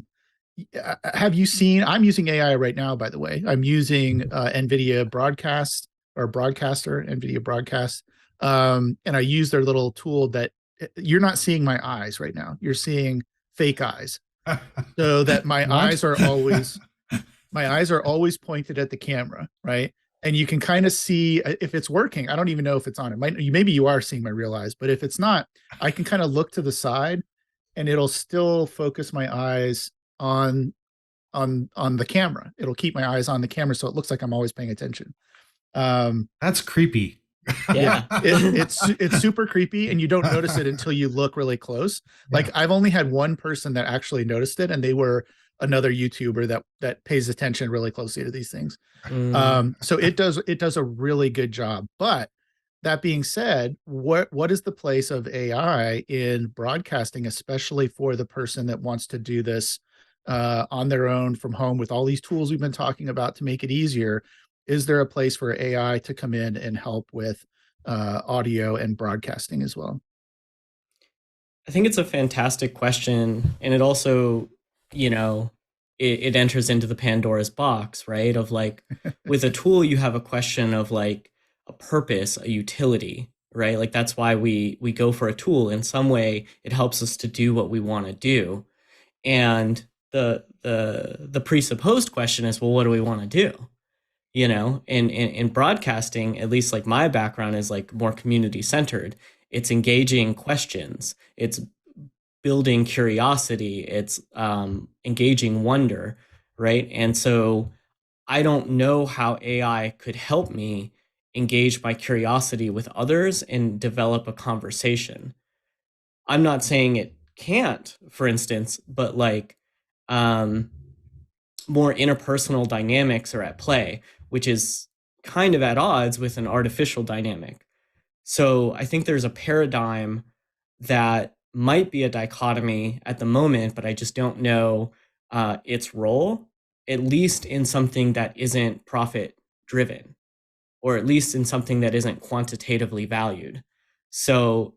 you seen, I'm using AI right now, by the way. I'm using NVIDIA Broadcaster, NVIDIA Broadcast. And I use their little tool that you're not seeing my eyes right now. You're seeing fake eyes, so that my eyes are always pointed at the camera, right? And you can kind of see if it's working. I don't even know if it's on it. Maybe you are seeing my real eyes, but if it's not, I can kind of look to the side and it'll still focus my eyes on the camera. It'll keep my eyes on the camera, so it looks like I'm always paying attention. That's creepy. Yeah. It's super creepy, and you don't notice it until you look really close. Like, I've only had one person that actually noticed it, and they were another YouTuber that pays attention really closely to these things. So it does a really good job. But that being said, what is the place of AI in broadcasting, especially for the person that wants to do this on their own from home with all these tools we've been talking about to make it easier? Is there a place for AI to come in and help with audio and broadcasting as well? I think it's a fantastic question. And it also, it enters into the Pandora's box, right? Of like, with a tool, you have a question of like a purpose, a utility, right? Like, that's why we go for a tool. In some way, it helps us to do what we want to do. And the presupposed question is, well, what do we want to do? In broadcasting, at least like my background is like more community centered. It's engaging questions. It's building curiosity. It's engaging wonder, right? And so I don't know how AI could help me engage my curiosity with others and develop a conversation. I'm not saying it can't, for instance, but like more interpersonal dynamics are at play, which is kind of at odds with an artificial dynamic. So I think there's a paradigm that might be a dichotomy at the moment, but I just don't know its role, at least in something that isn't profit driven, or at least in something that isn't quantitatively valued. So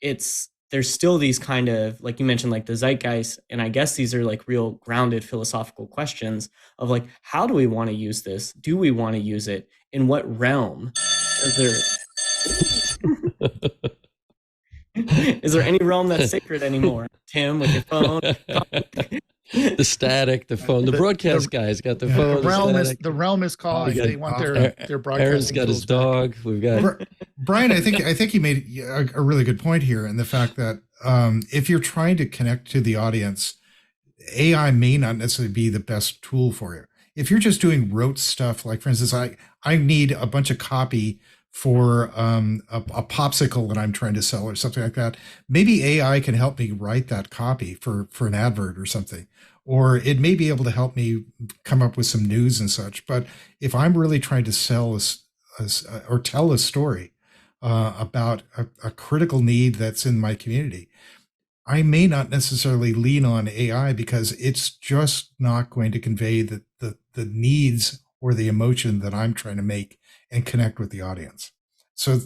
there's still these kind of, like you mentioned, like the zeitgeist, and I guess these are like real grounded philosophical questions of like, how do we want to use this? Do we want to use it? In what realm? Is there any realm that's sacred anymore? Tim, with your phone. The static, the phone, the broadcast guy's got the phone. The realm is calling. They want their broadcast. Aaron's got his dog. We've got Brian. I think you made a really good point here, in the fact that if you're trying to connect to the audience, AI may not necessarily be the best tool for you. If you're just doing rote stuff, like for instance, I need a bunch of copy for a popsicle that I'm trying to sell or something like that. Maybe AI can help me write that copy for an advert or something, or it may be able to help me come up with some news and such. But if I'm really trying to sell or tell a story about a critical need that's in my community, I may not necessarily lean on AI, because it's just not going to convey the needs or the emotion that I'm trying to make and connect with the audience. So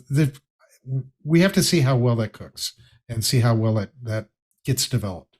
we have to see how well that cooks and see how well that gets developed.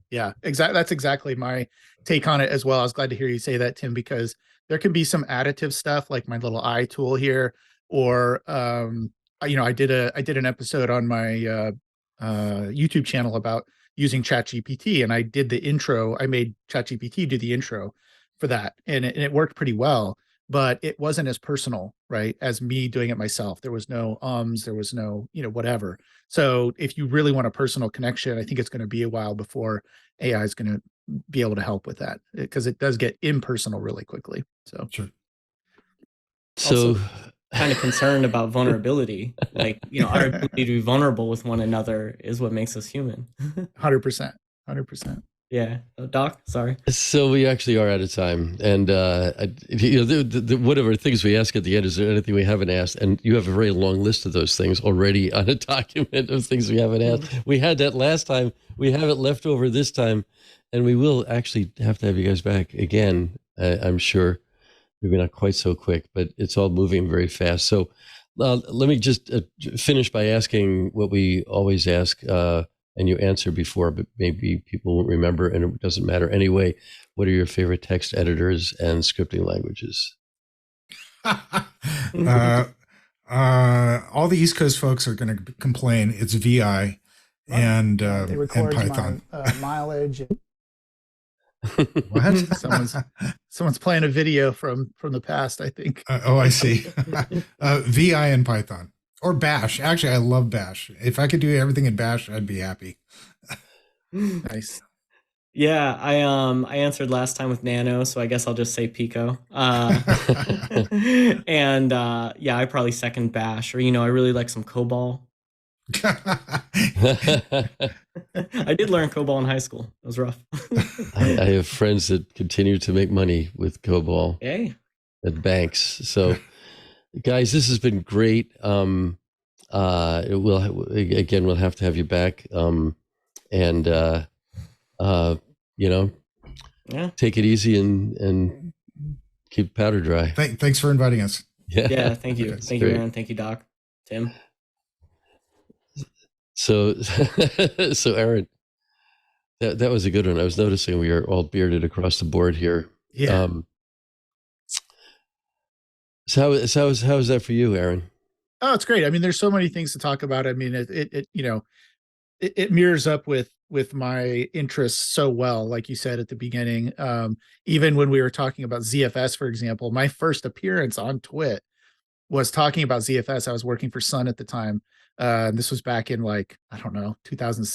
Yeah, exactly. That's exactly my take on it as well. I was glad to hear you say that, Tim, because there can be some additive stuff like my little eye tool here, or I did an episode on my YouTube channel about using ChatGPT, and I did the intro. I made ChatGPT do the intro for that, and it worked pretty well. But it wasn't as personal, right, as me doing it myself. There was no there was no, whatever. So if you really want a personal connection, I think it's going to be a while before AI is going to be able to help with that, because it does get impersonal really quickly. So, sure. Also, kind of concerned about vulnerability. Like, our ability to be vulnerable with one another is what makes us human. 100%. Yeah. Doc, sorry. So we actually are out of time. And, whatever things we ask at the end, is there anything we haven't asked? And you have a very long list of those things already on a document of things we haven't asked. We had that last time. We have it left over this time. And we will actually have to have you guys back again, I'm sure. Maybe not quite so quick, but it's all moving very fast. So let me just finish by asking what we always ask, and you answered before, but maybe people won't remember, and it doesn't matter anyway. What are your favorite text editors and scripting languages? All the East Coast folks are going to complain. It's VI and Python. My mileage. What? Someone's playing a video from the past, I think. I see. VI and Python. Or Bash. Actually, I love Bash. If I could do everything in Bash, I'd be happy. Nice. Yeah, I answered last time with Nano, so I guess I'll just say Pico. And yeah, I probably second Bash, or I really like some COBOL. I did learn COBOL in high school. It was rough. I have friends that continue to make money with COBOL Hey. at banks. So, guys, this has been great. We'll have to have you back. Yeah. Take it easy and keep powder dry. Thanks for inviting us. Yeah, thank you. That's Thank great. you, Aaron. Thank you, Doc. Tim. So Aaron, that was a good one. I was noticing we are all bearded across the board here. Yeah. So how is that for you, Aaron? Oh, it's great. I mean, there's so many things to talk about. I mean, it mirrors up with my interests so well, like you said at the beginning. Even when we were talking about ZFS, for example, my first appearance on TWiT was talking about ZFS. I was working for Sun at the time. This was back in I don't know, 2000,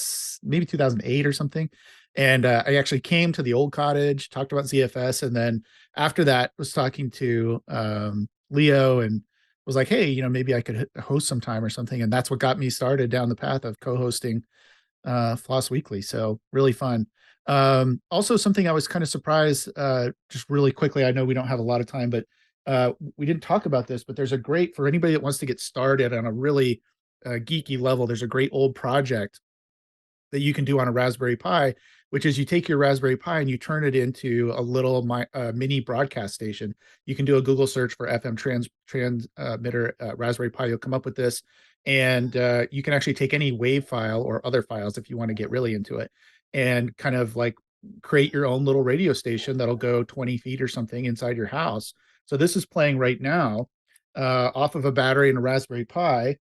maybe 2008 or something. And I actually came to the old cottage, talked about ZFS. And then after that was talking to Leo and was like, hey, maybe I could host sometime or something. And that's what got me started down the path of co-hosting FLOSS Weekly. So really fun. Also something I was kind of surprised, just really quickly, I know we don't have a lot of time, but we didn't talk about this, but there's a great, for anybody that wants to get started on a really geeky level, there's a great old project that you can do on a Raspberry Pi, which is you take your Raspberry Pi and you turn it into a little mini broadcast station. You can do a Google search for FM transmitter Raspberry Pi. You'll come up with this, and you can actually take any WAV file or other files if you want to get really into it, and kind of create your own little radio station that'll go 20 feet or something inside your house. So this is playing right now off of a battery and a Raspberry Pi.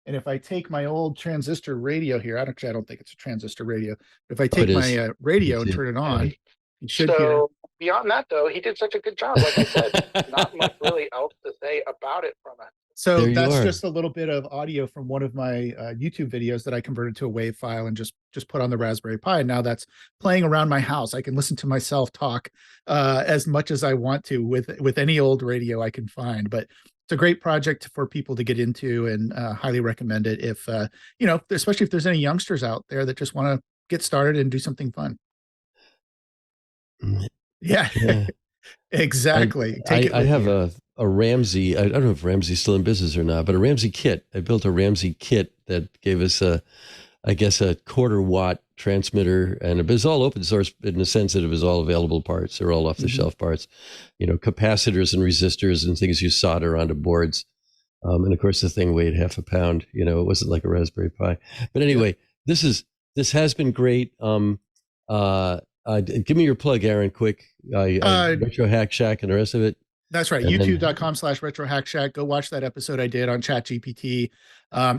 And if I take my old transistor radio here, I don't think it's a transistor radio. But if I take my radio and turn it on, you should hear. Beyond that, though, he did such a good job. Like I said, not much really else to say about it from it. So that's just a little bit of audio from one of my YouTube videos that I converted to a WAV file and just put on the Raspberry Pi. And now that's playing around my house. I can listen to myself talk as much as I want to with any old radio I can find. But it's a great project for people to get into, and highly recommend it if, especially if there's any youngsters out there that just want to get started and do something fun. Yeah. Exactly. I have a Ramsey. I don't know if Ramsey's still in business or not, but a Ramsey kit. I built a Ramsey kit that gave us a quarter watt transmitter, and it was all open source in the sense that it was all available parts. They're all off the shelf parts, capacitors and resistors and things you solder onto boards. And of course the thing weighed half a pound, it wasn't like a Raspberry Pi, but anyway, this has been great. Give me your plug, Aaron, quick. Retro Hack Shack and the rest of it. That's right. YouTube.com/RetroHackShack. Go watch that episode I did on ChatGPT.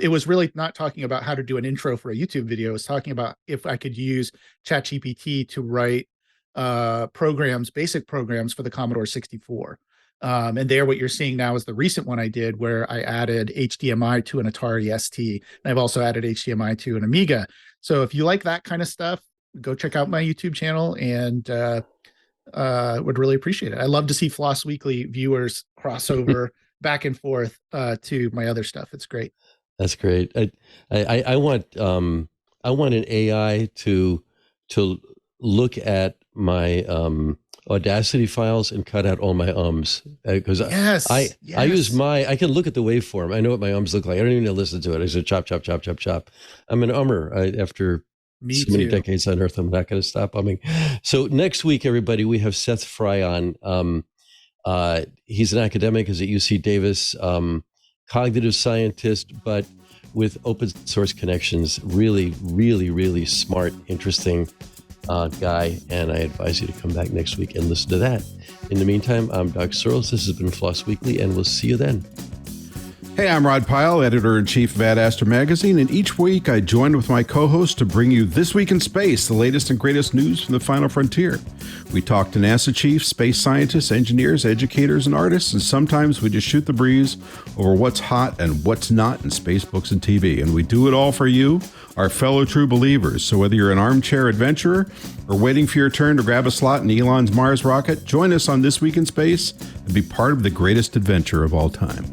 It was really not talking about how to do an intro for a YouTube video. It was talking about if I could use ChatGPT to write basic programs for the Commodore 64. And there, what you're seeing now is the recent one I did where I added HDMI to an Atari ST. And I've also added HDMI to an Amiga. So if you like that kind of stuff, go check out my YouTube channel, and would really appreciate it. I love to see FLOSS Weekly viewers crossover back and forth to my other stuff. It's great. That's great. I want an AI to look at my Audacity files and cut out all my ums, because I use I can look at the waveform. I know what my ums look like. I don't even need to listen to it. I say chop, chop, chop, chop, chop. I'm an ummer. After so many decades on Earth, I'm not going to stop umming. So next week, everybody, we have Seth Fry on. He's an academic, is at UC Davis, cognitive scientist, but with open source connections. Really, really, really smart, interesting guy. And I advise you to come back next week and listen to that. In the meantime, I'm Doc Searls. This has been FLOSS Weekly, and we'll see you then. Hey, I'm Rod Pyle, editor-in-chief of Ad Astra Magazine, and each week I join with my co-host to bring you This Week in Space, the latest and greatest news from the final frontier. We talk to NASA chiefs, space scientists, engineers, educators, and artists, and sometimes we just shoot the breeze over what's hot and what's not in space books and TV. And we do it all for you, our fellow true believers. So whether you're an armchair adventurer or waiting for your turn to grab a slot in Elon's Mars rocket, join us on This Week in Space and be part of the greatest adventure of all time.